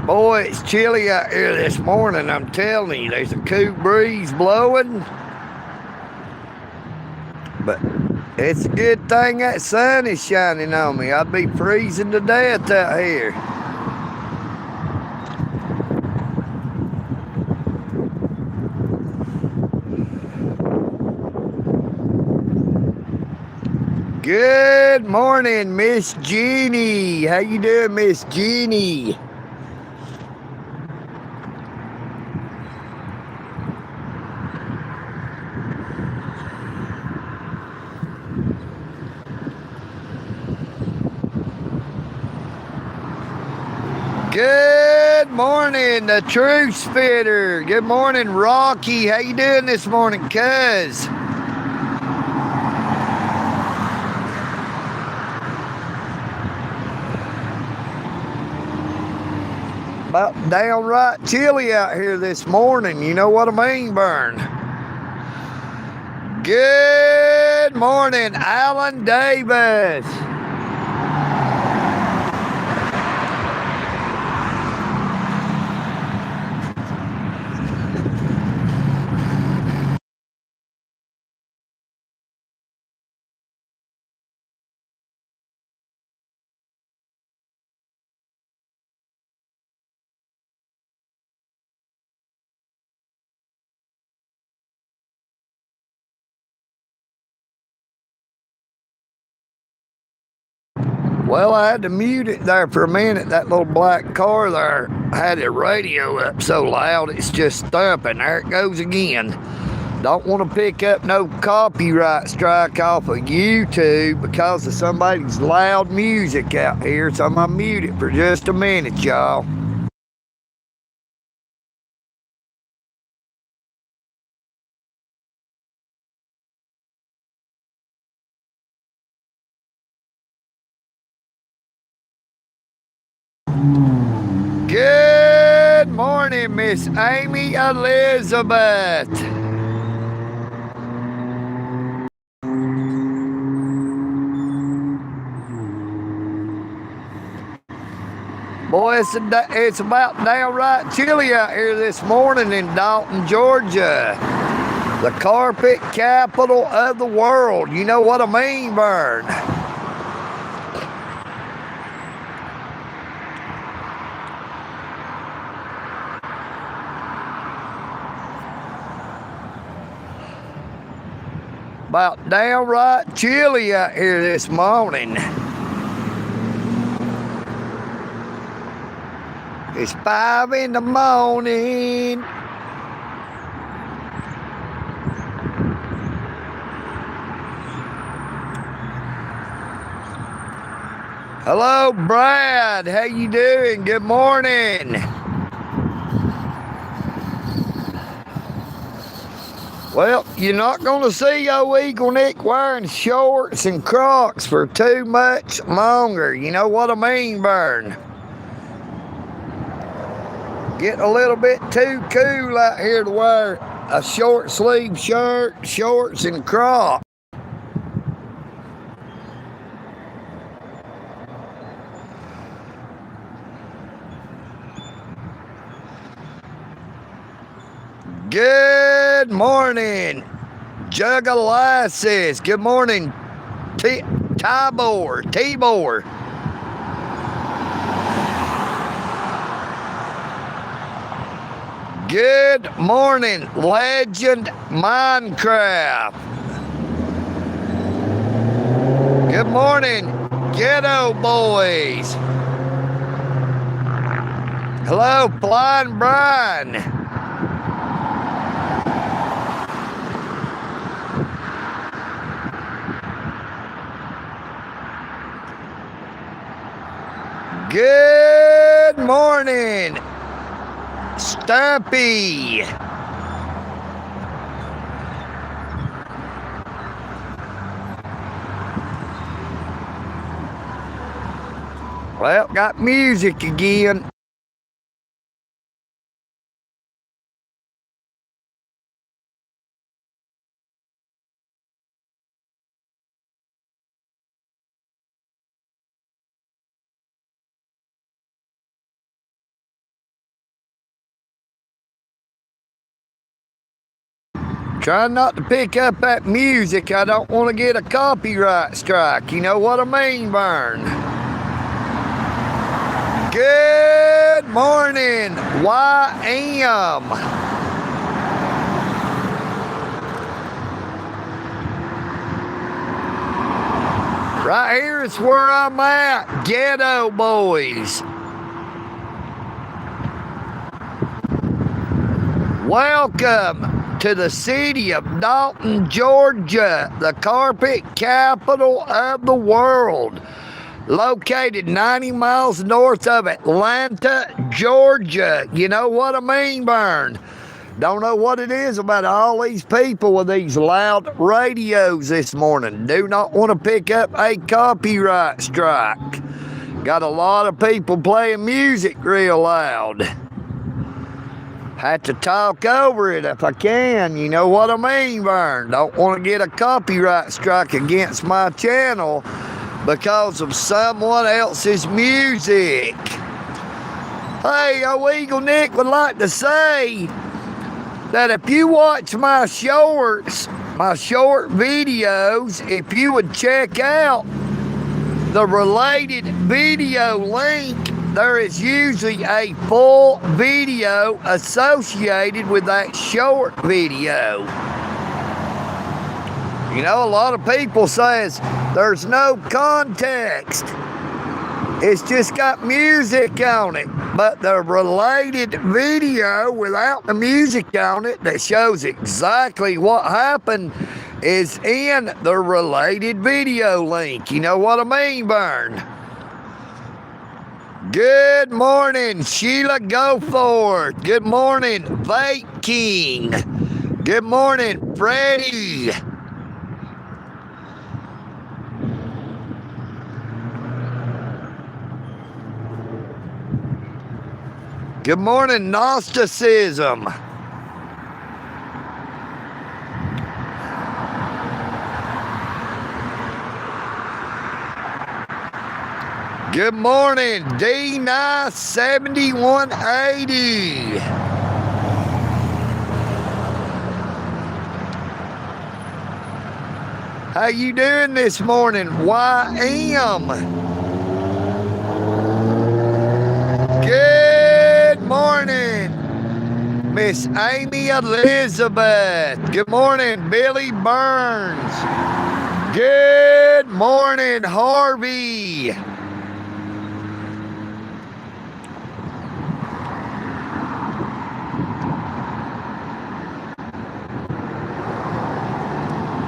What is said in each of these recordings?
Boy, it's chilly out here this morning, I'm telling you. There's a cool breeze blowing. But it's a good thing that sun is shining on me. I'd be freezing to death out here. Good morning, Miss Jeannie. How you doing, Miss Jeannie? Good morning, the Truth Spitter. Good morning, Rocky. How you doing this morning, cuz? About downright chilly out here this morning. You know what I mean, Burn? Good morning, Alan Davis. Well, I had to mute it there for a minute. That little black car there had the radio up so loud it's just thumping. There it goes again. Don't want to pick up no copyright strike off of YouTube because of somebody's loud music out here, so I'm going to mute it for just a minute, y'all. Good morning, Miss Amy Elizabeth. Boy, it's about downright chilly out here this morning in Dalton, Georgia. The carpet capital of the world. You know what I mean, Vern? About downright chilly out here this morning. It's 5 in the morning. Hello, Brad. How you doing? Good morning. Well, you're not going to see old EagleNick wearing shorts and Crocs for too much longer. You know what I mean, Vern? Getting a little bit too cool out here to wear a short sleeve shirt, shorts, and Crocs. Good morning, Jugalasses. Good morning, Tibor. Good morning, Legend Minecraft. Good morning, Ghetto Boys. Hello, Flying Brian. Good morning, Stumpy. Well, got music again. Trying not to pick up that music. I don't want to get a copyright strike. You know what I mean, Vern? Good morning, YM. Right here is where I'm at, Ghetto Boys. Welcome to the city of Dalton, Georgia, the carpet capital of the world. Located 90 miles north of Atlanta, Georgia. You know what I mean, Vern? Don't know what it is about all these people with these loud radios this morning. Do not want to pick up a copyright strike. Got a lot of people playing music real loud. Have to talk over it if I can. You know what I mean, Vern? Don't want to get a copyright strike against my channel because of someone else's music. Hey, EagleNick would like to say that if you watch my short videos, if you would check out the related video link, there is usually a full video associated with that short video. You know, a lot of people says there's no context. It's just got music on it. But the related video without the music on it that shows exactly what happened is in the related video link. You know what I mean, Vern? Good morning, Sheila Goforth. Good morning, Vape King. Good morning, Freddie. Good morning, Gnosticism. Good morning, D97180. How you doing this morning, YM? Good morning, Miss Amy Elizabeth. Good morning, Billy Burns. Good morning, Harvey.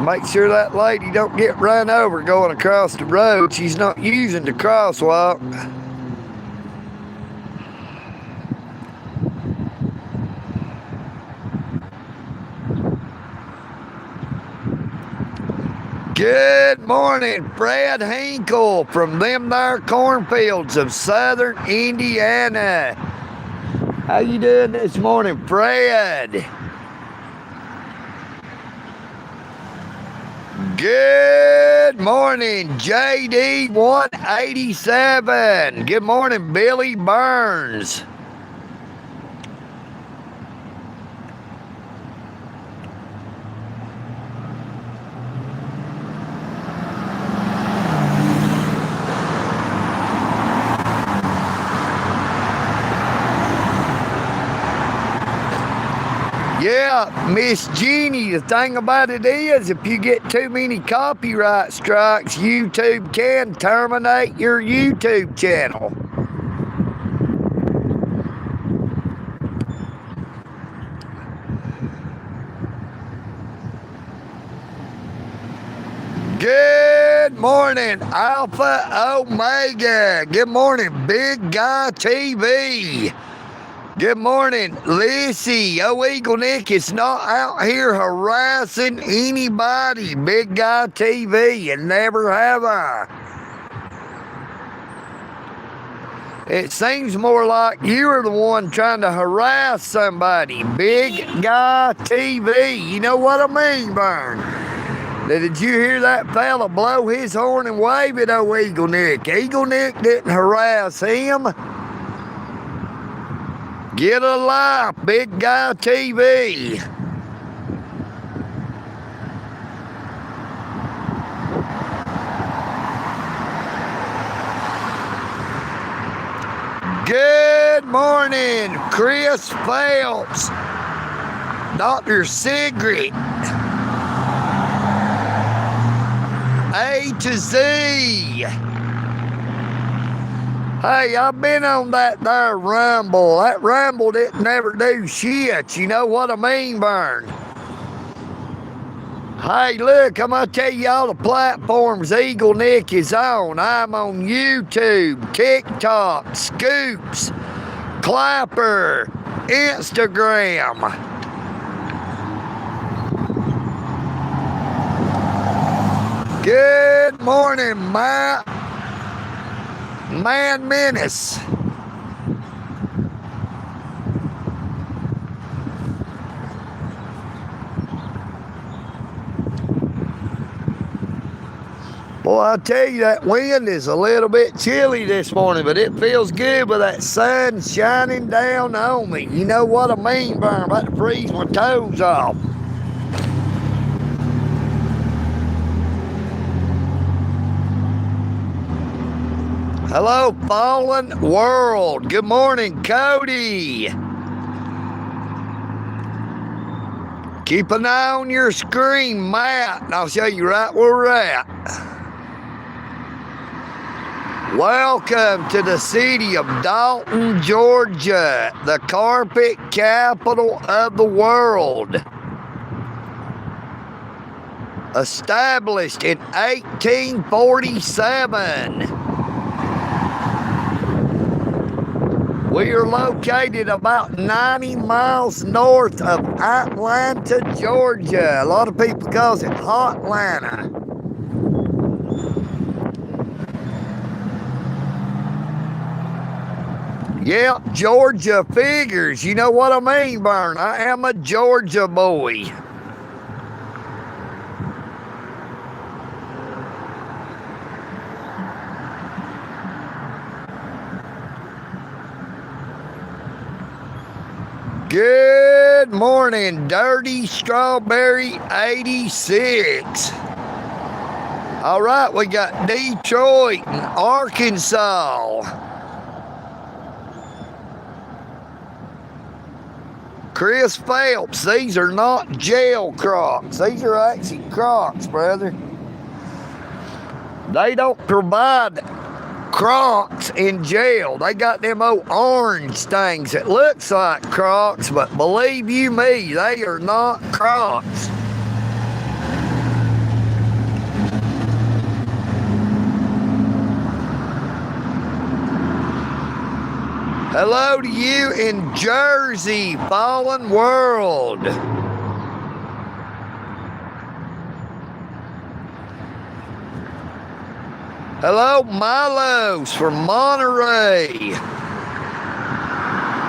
Make sure that lady don't get run over going across the road. She's not using the crosswalk. Good morning, Fred Hinkle from them there cornfields of southern Indiana. How you doing this morning, Fred? Good morning, JD187. Good morning, Billy Burns. Yeah, Miss Jeannie, the thing about it is, if you get too many copyright strikes, YouTube can terminate your YouTube channel. Good morning, Alpha Omega. Good morning, Big Guy TV. Good morning, Lissy. EagleNick is not out here harassing anybody. Big Guy TV, and never have I. It seems more like you're the one trying to harass somebody. Big Guy TV. You know what I mean, Vern? Did you hear that fella blow his horn and wave it, EagleNick? EagleNick didn't harass him. Get a life, Big Guy TV. morning, Chris Phelps, Dr. Sigrid, A to Z. Hey, I've been on that there Rumble. That Rumble didn't never do shit. You know what I mean, Vern? Hey, look, I'm going to tell you all the platforms EagleNick is on. I'm on YouTube, TikTok, Scoops, Clapper, Instagram. Good morning, Matt. Man Menace. Boy, I tell you, that wind is a little bit chilly this morning, but it feels good with that sun shining down on me. You know what I mean, Vern? I'm about to freeze my toes off. Hello, Fallen World. Good morning, Cody. Keep an eye on your screen, Matt, and I'll show you right where we're at. Welcome to the city of Dalton, Georgia, the carpet capital of the world. Established in 1847. We are located about 90 miles north of Atlanta, Georgia. A lot of people call it Hotlanta. Yep, Georgia figures. You know what I mean, Vern? I am a Georgia boy. Good morning, Dirty Strawberry 86. All right, we got Detroit and Arkansas. Chris Phelps, these are not jail Crocs. These are actually Crocs, brother. They don't provide Crocs in jail. They got them old orange things that looks like Crocs, but believe you me, they are not Crocs. Hello to you in Jersey, Fallen World. Hello, Milos from Monterey.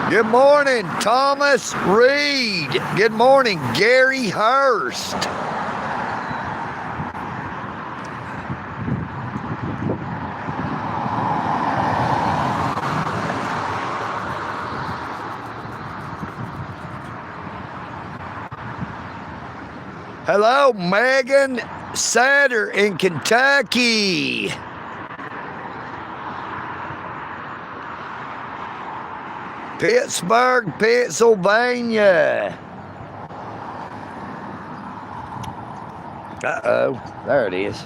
Good morning, Thomas Reed. Good morning, Gary Hurst. Hello, Megan Satter in Kentucky. Pittsburgh, Pennsylvania. Uh-oh, there it is.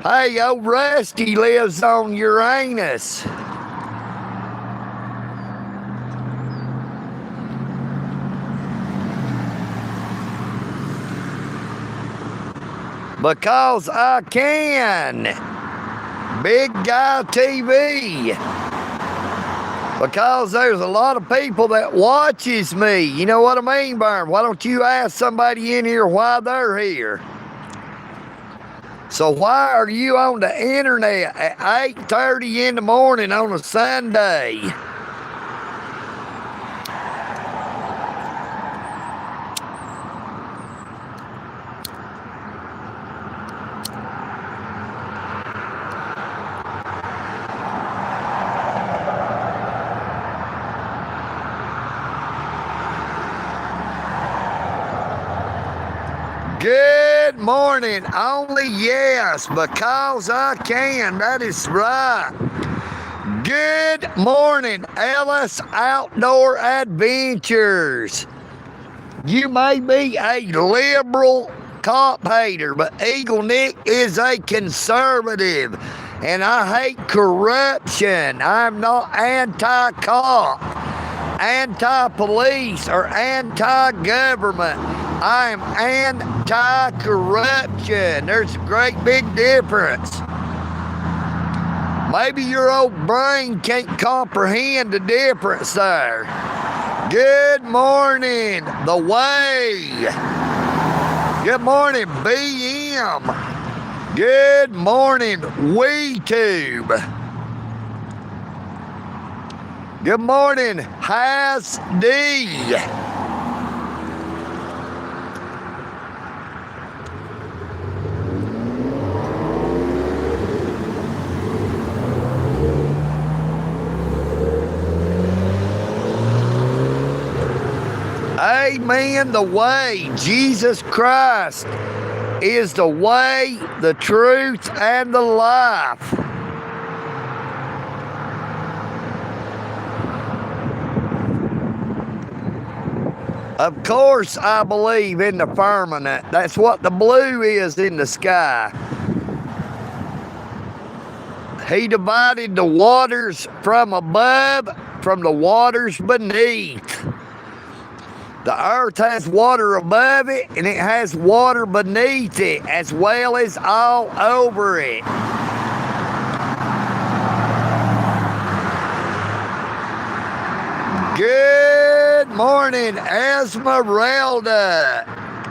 Hey, old Rusty lives on Uranus. Because I can. Big Guy TV. Because there's a lot of people that watches me. You know what I mean, Vern? Why don't you ask somebody in here why they're here? So why are you on the internet at 8:30 in the morning on a Sunday? Good Good morning. Only yes, because I can. That is right. Good morning, Ellis Outdoor Adventures. You may be a liberal cop hater, but EagleNick is a conservative, and I hate corruption. I'm not anti-cop, anti-police, or anti-government. I am anti-corruption. There's a great big difference. Maybe your old brain can't comprehend the difference there. Good morning, The Way. Good morning, BM. Good morning, WeTube. Good morning, Has D. Amen. The way. Jesus Christ is the way, the truth, and the life. Of course, I believe in the firmament. That's what the blue is in the sky. He divided the waters from above from the waters beneath. The earth has water above it, and it has water beneath it, as well as all over it. Good morning, Esmeralda.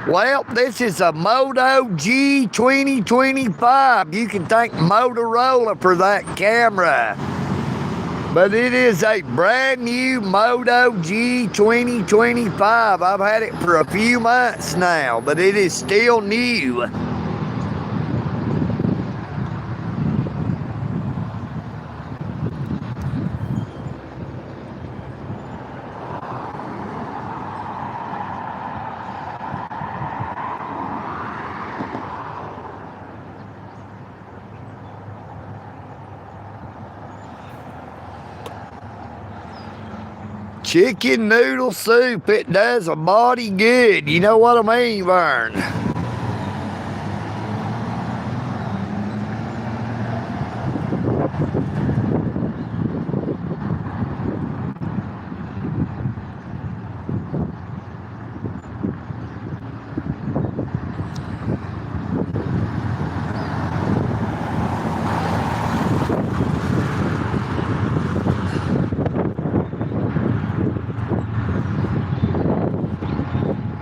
Well, this is a Moto G 2025. You can thank Motorola for that camera. But it is a brand new Moto G 2025. I've had it for a few months now, but it is still new. Chicken noodle soup, it does a body good. You know what I mean, Vern?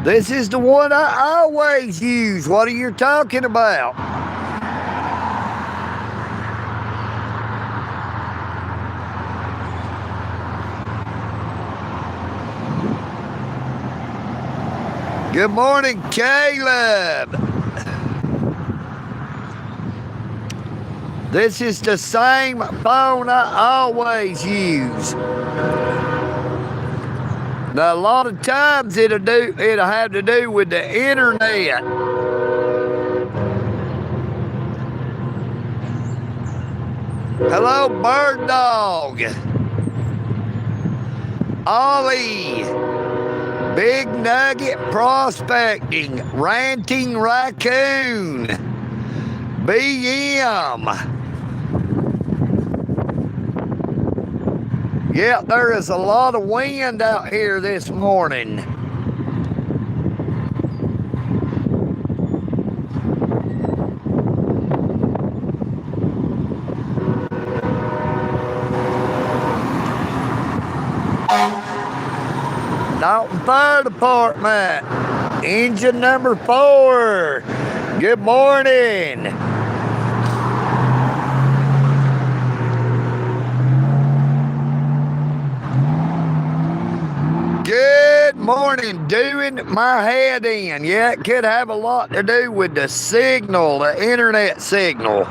This is the one I always use. What are you talking about? Good morning, Caleb. This is the same phone I always use. Now, a lot of times it'll have to do with the internet. Hello, Bird Dog. Ollie. Big Nugget Prospecting. Ranting Raccoon. BM. Yeah, there is a lot of wind out here this morning. Dalton Fire Department, engine number 4. Good morning. Good morning, doing my head in. Yeah, it could have a lot to do with the signal, the internet signal.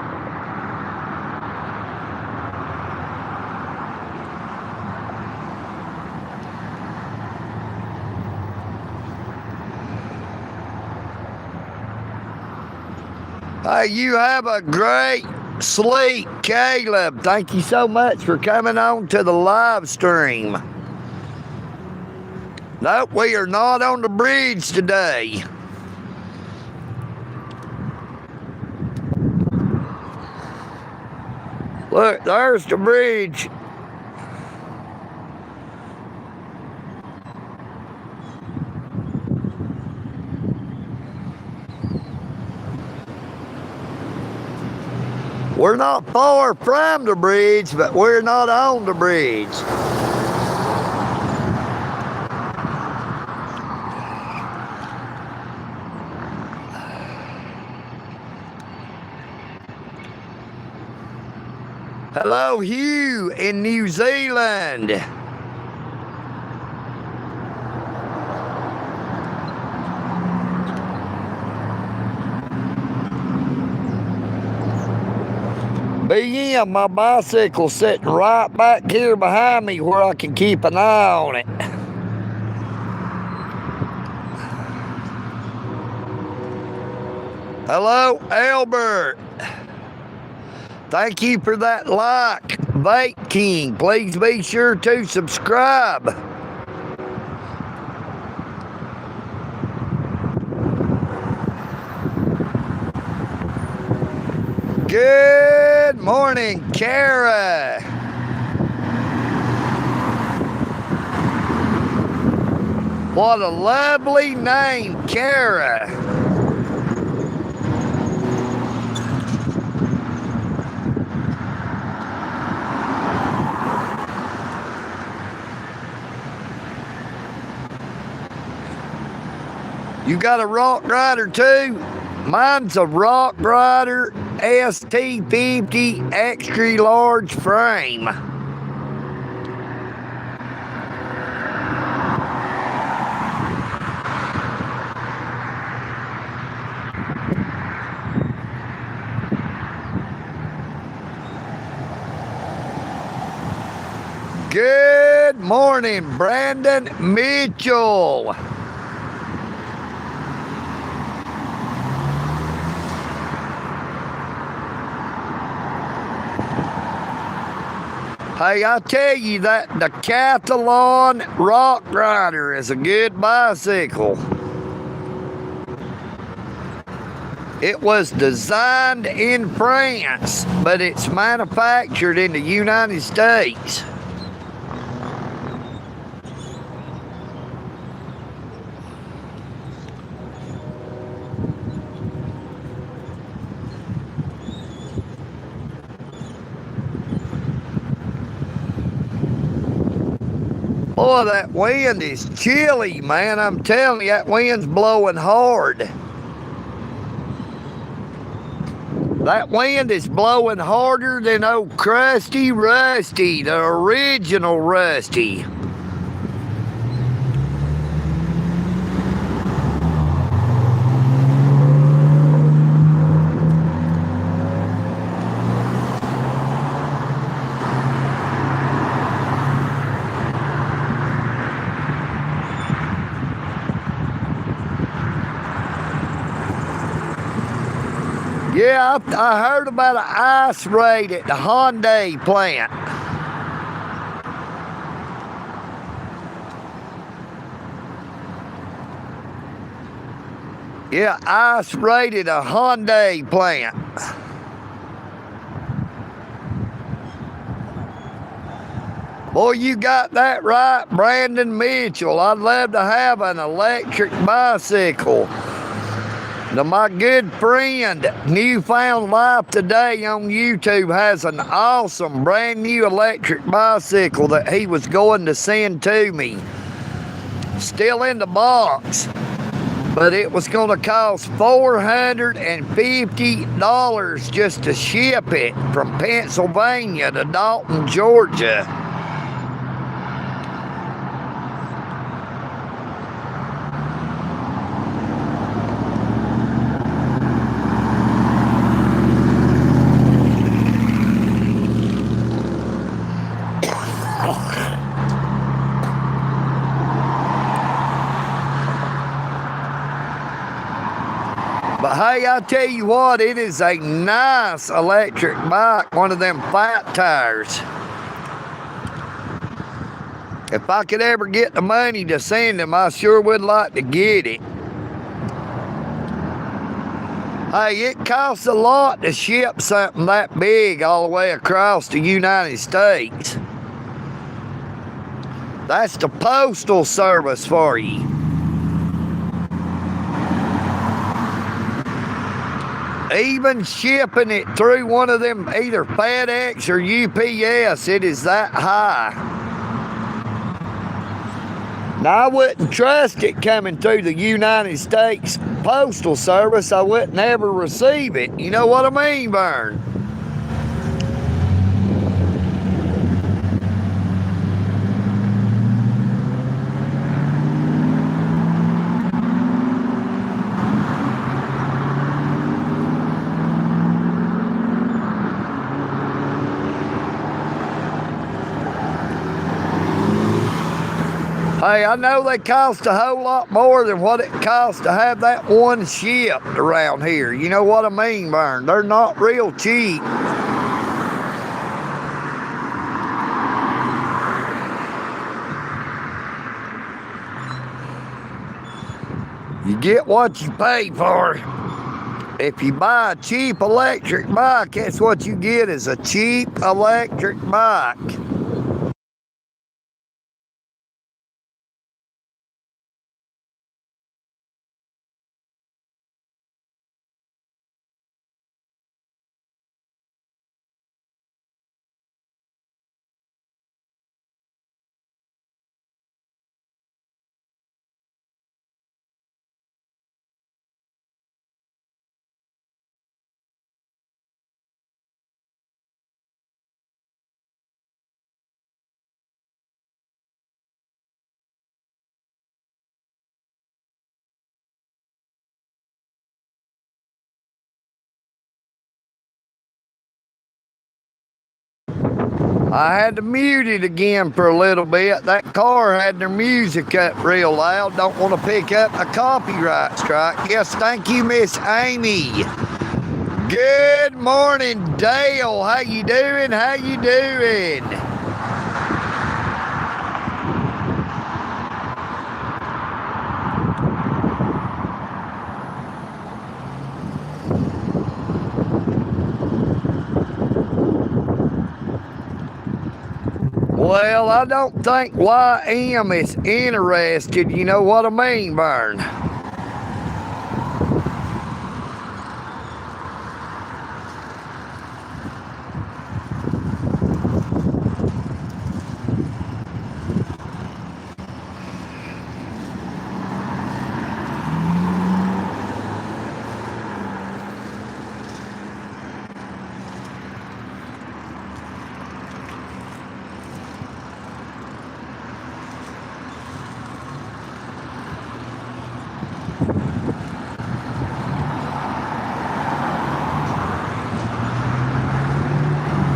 Hey, you have a great sleep, Caleb. Thank you so much for coming on to the live stream. Nope, we are not on the bridge today. Look, there's the bridge. We're not far from the bridge, but we're not on the bridge. Hello, Hugh in New Zealand. BM, my bicycle sitting right back here behind me where I can keep an eye on it. Hello, Albert. Thank you for that like, Vape King. Please be sure to subscribe. Good morning, Kara. What a lovely name, Kara. You got a Rock Rider too? Mine's a Rock Rider ST50 extra large frame. Good morning, Brandon Mitchell. Hey, I tell you that the Decathlon Rock Rider is a good bicycle. It was designed in France, but it's manufactured in the United States. Boy, that wind is chilly, man. I'm telling you, that wind's blowing hard. That wind is blowing harder than old Krusty Rusty, the original Rusty. Yeah, I heard about an ice raid at the Hyundai plant. Yeah, ice raided a Hyundai plant. Boy, you got that right, Brandon Mitchell. I'd love to have an electric bicycle. Now, my good friend, Newfound Life Today on YouTube, has an awesome brand new electric bicycle that he was going to send to me. Still in the box, but it was going to cost $450 just to ship it from Pennsylvania to Dalton, Georgia. But hey, I tell you what, it is a nice electric bike, one of them fat tires. If I could ever get the money to send them, I sure would like to get it. Hey, it costs a lot to ship something that big all the way across the United States. That's the postal service for you. Even shipping it through one of them, either FedEx or UPS, it is that high. Now, I wouldn't trust it coming through the United States Postal Service. I wouldn't ever receive it. You know what I mean, Vern? Hey, I know they cost a whole lot more than what it costs to have that one shipped around here. You know what I mean, Vern? They're not real cheap. You get what you pay for. If you buy a cheap electric bike, that's what you get, is a cheap electric bike. I had to mute it again for a little bit. That car had their music up real loud. Don't want to pick up a copyright strike. Yes, thank you, Miss Amy. Good morning, Dale. How you doing? How you doing? Well, I don't think YM is interested. You know what I mean, Vern?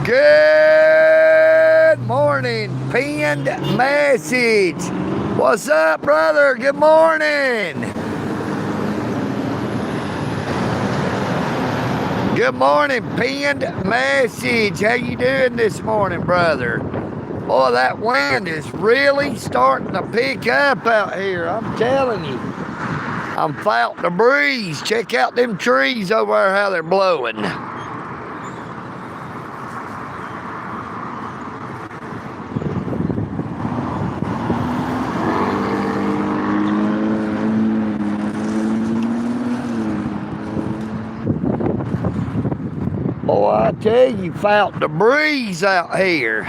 Good morning, pinned message. What's up, brother? Good morning. Good morning, pinned message. How you doing this morning, brother? Boy, that wind is really starting to pick up out here. I'm telling you. I'm felt the breeze. Check out them trees over there, how they're blowing. Boy, I tell you, felt the breeze out here.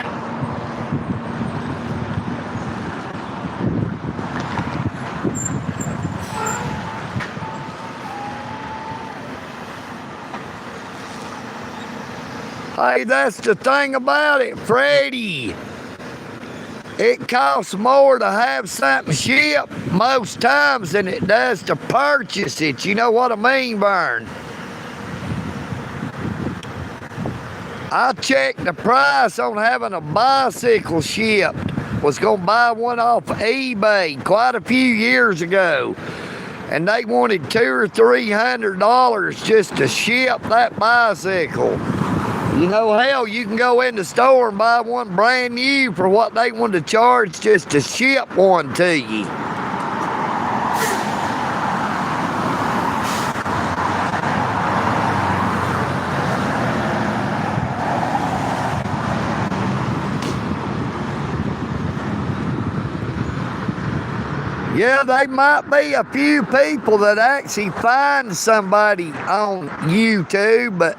Hey, that's the thing about it, Freddie. It costs more to have something shipped most times than it does to purchase it. You know what I mean, Vern? I checked the price on having a bicycle shipped. Was going to buy one off eBay quite a few years ago. and they wanted $200 or $300 just to ship that bicycle. You know, hell, you can go in the store and buy one brand new for what they want to charge just to ship one to you. Yeah, they might be a few people that actually find somebody on YouTube, but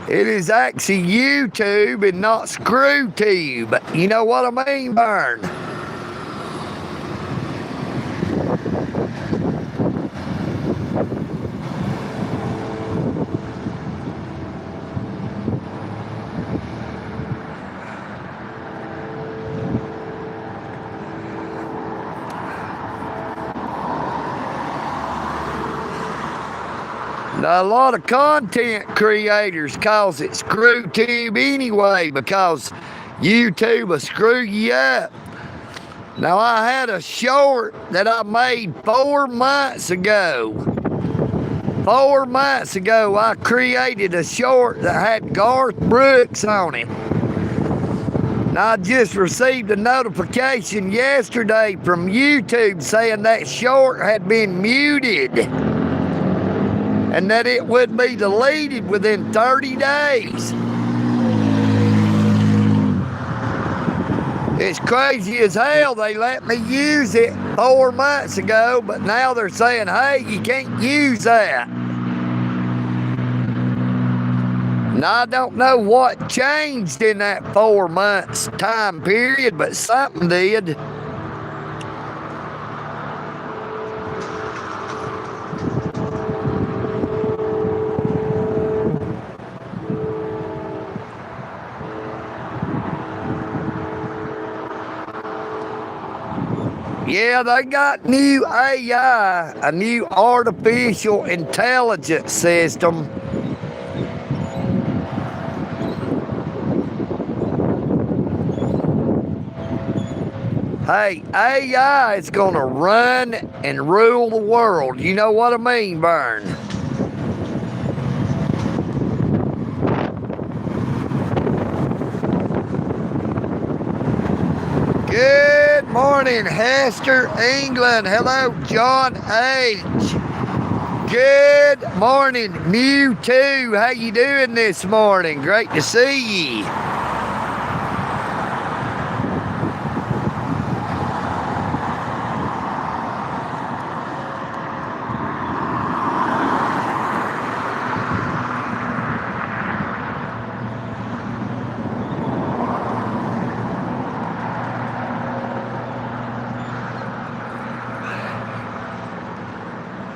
it is actually YouTube and not ScrewTube. You know what I mean, Vern? Now, a lot of content creators calls it ScrewTube anyway because YouTube will screw you up. Now, I had a short that I made 4 months ago. 4 months ago, I created a short that had Garth Brooks on it. Now, I just received a notification yesterday from YouTube saying that short had been muted and that it would be deleted within 30 days. It's crazy as hell. They let me use it 4 months ago, but now they're saying, hey, you can't use that. Now, I don't know what changed in that 4 months time period, but something did. Yeah, they got new AI, a new artificial intelligence system. Hey, AI is going to run and rule the world. You know what I mean, Vern? Good morning, Hester, England. Hello, John H. Good morning, Mewtwo. How you doing this morning? Great to see you.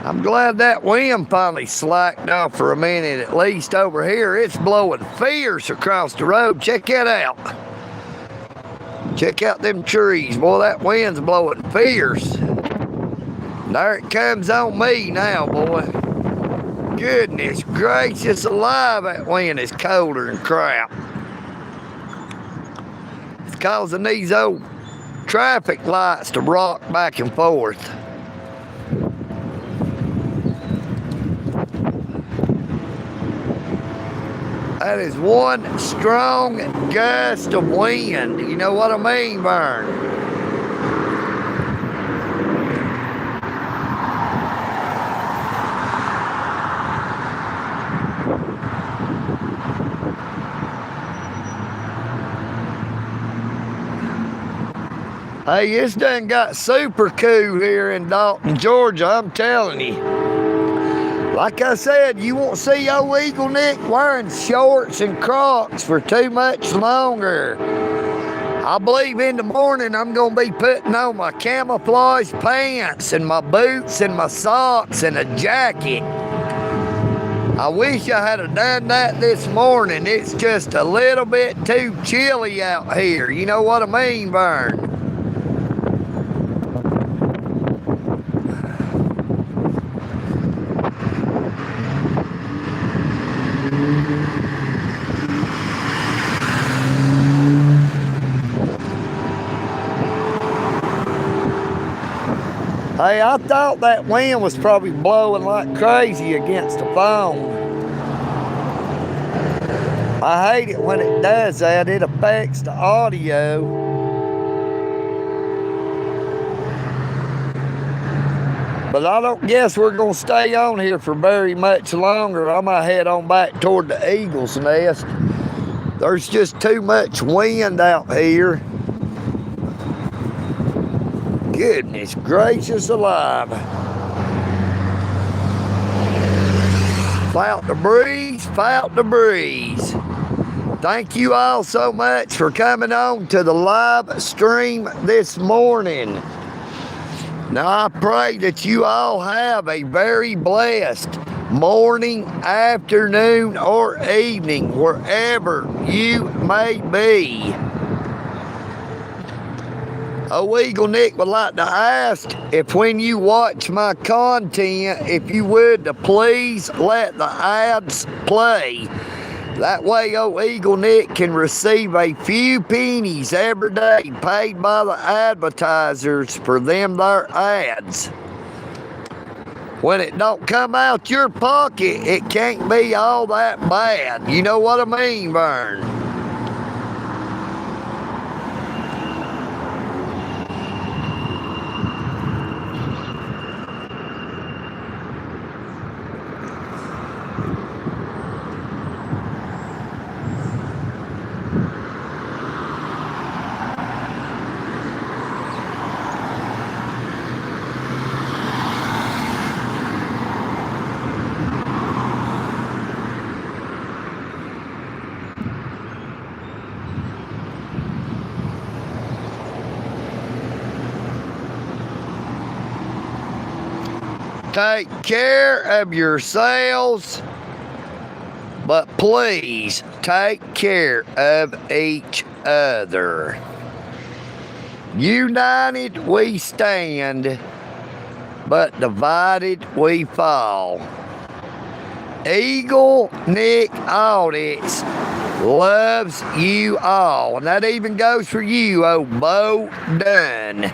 I'm glad that wind finally slacked off for a minute, at least over here. It's blowing fierce across the road. Check that out. Check out them trees. Boy, that wind's blowing fierce. There it comes on me now, boy. Goodness gracious alive, that wind is colder than crap. It's causing these old traffic lights to rock back and forth. That is one strong gust of wind. You know what I mean, Vern? Hey, it's done got super cool here in Dalton, Georgia, I'm telling you. Like I said, you won't see old EagleNick wearing shorts and Crocs for too much longer. I believe in the morning I'm going to be putting on my camouflage pants and my boots and my socks and a jacket. I wish I had done that this morning. It's just a little bit too chilly out here. You know what I mean, Vern? Hey, I thought that wind was probably blowing like crazy against the phone. I hate it when it does that. It affects the audio. But I don't guess we're going to stay on here for very much longer. I might head on back toward the Eagle's Nest. There's just too much wind out here. Goodness gracious alive. Felt the breeze, felt the breeze. Thank you all so much for coming on to the live stream this morning. Now I pray that you all have a very blessed morning, afternoon, or evening, wherever you may be. EagleNick would like to ask if when you watch my content, if you would to please let the ads play. That way EagleNick can receive a few pennies every day paid by the advertisers for them their ads. When it don't come out your pocket, it can't be all that bad. You know what I mean, Vern? Take care of yourselves, but please take care of each other. United we stand, but divided we fall. EagleNick Audits loves you all, and that even goes for you, oh Bo Dunn.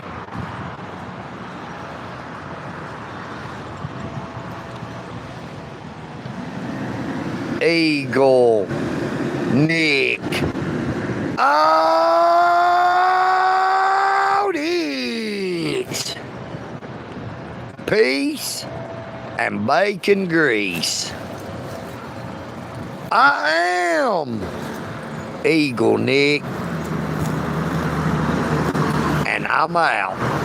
EagleNick Audits. Peace and bacon grease. I am EagleNick, and I'm out.